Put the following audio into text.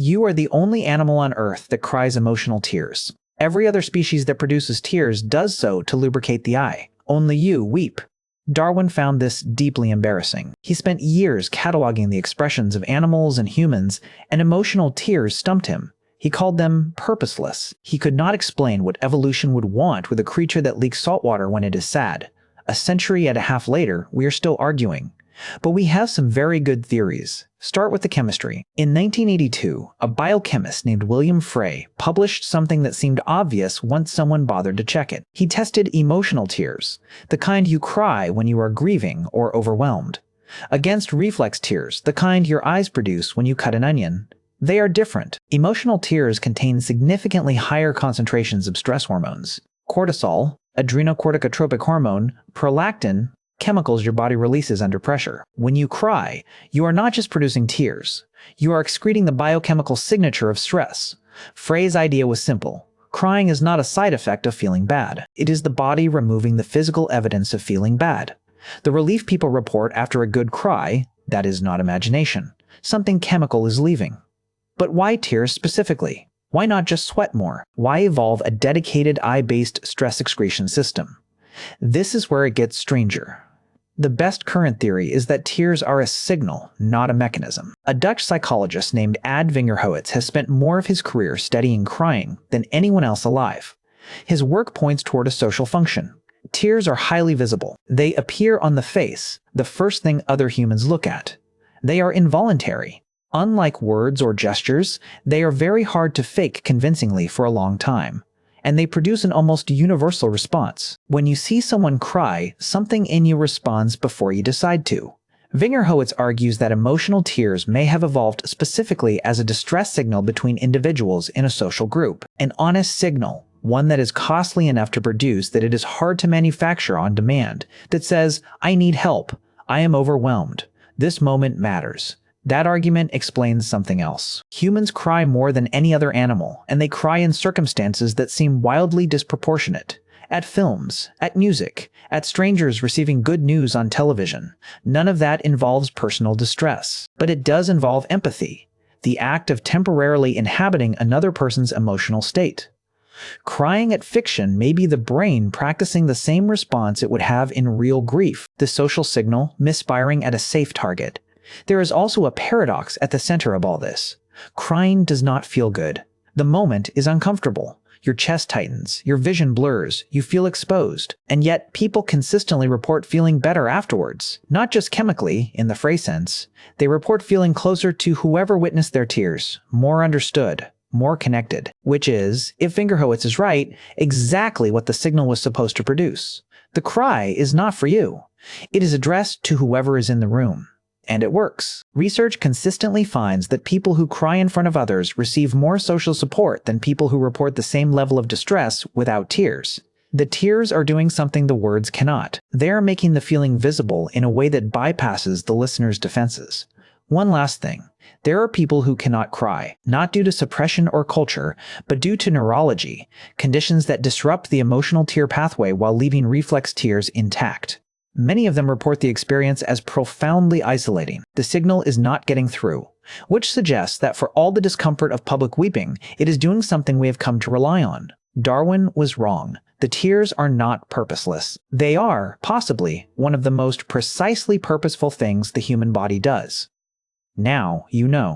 You are the only animal on Earth that cries emotional tears. Every other species that produces tears does so to lubricate the eye. Only you weep. Darwin found this deeply embarrassing. He spent years cataloging the expressions of animals and humans, and emotional tears stumped him. He called them purposeless. He could not explain what evolution would want with a creature that leaks salt water when it is sad. A century and a half later, we are still arguing. But we have some very good theories. Start with the chemistry. In 1982, a biochemist named William Frey published something that seemed obvious once someone bothered to check it. He tested emotional tears, the kind you cry when you are grieving or overwhelmed, against reflex tears, the kind your eyes produce when you cut an onion. They are different. Emotional tears contain significantly higher concentrations of stress hormones: cortisol, adrenocorticotropic hormone, prolactin, chemicals your body releases under pressure. When you cry, you are not just producing tears. You are excreting the biochemical signature of stress. Frey's idea was simple. Crying is not a side effect of feeling bad. It is the body removing the physical evidence of feeling bad. The relief people report after a good cry, that is not imagination. Something chemical is leaving. But why tears specifically? Why not just sweat more? Why evolve a dedicated eye-based stress excretion system? This is where it gets stranger. The best current theory is that tears are a signal, not a mechanism. A Dutch psychologist named Ad Vingerhoets has spent more of his career studying crying than anyone else alive. His work points toward a social function. Tears are highly visible. They appear on the face, the first thing other humans look at. They are involuntary. Unlike words or gestures, they are very hard to fake convincingly for a long time, and they produce an almost universal response. When you see someone cry, something in you responds before you decide to. Vingerhoets argues that emotional tears may have evolved specifically as a distress signal between individuals in a social group, an honest signal, one that is costly enough to produce that it is hard to manufacture on demand, that says, "I need help, I am overwhelmed, this moment matters." That argument explains something else. Humans cry more than any other animal, and they cry in circumstances that seem wildly disproportionate. At films, at music, at strangers receiving good news on television. None of that involves personal distress. But it does involve empathy, the act of temporarily inhabiting another person's emotional state. Crying at fiction may be the brain practicing the same response it would have in real grief, the social signal misfiring at a safe target. There is also a paradox at the center of all this. Crying does not feel good. The moment is uncomfortable. Your chest tightens, your vision blurs, you feel exposed, and yet people consistently report feeling better afterwards. Not just chemically, in the Frey sense. They report feeling closer to whoever witnessed their tears, more understood, more connected, which is, if Vingerhoets is right, exactly what the signal was supposed to produce. The cry is not for you. It is addressed to whoever is in the room. And it works. Research consistently finds that people who cry in front of others receive more social support than people who report the same level of distress without tears. The tears are doing something the words cannot. They are making the feeling visible in a way that bypasses the listener's defenses. One last thing. There are people who cannot cry, not due to suppression or culture, but due to neurology, conditions that disrupt the emotional tear pathway while leaving reflex tears intact. Many of them report the experience as profoundly isolating. The signal is not getting through, which suggests that for all the discomfort of public weeping, it is doing something we have come to rely on. Darwin was wrong. The tears are not purposeless. They are, possibly, one of the most precisely purposeful things the human body does. Now you know.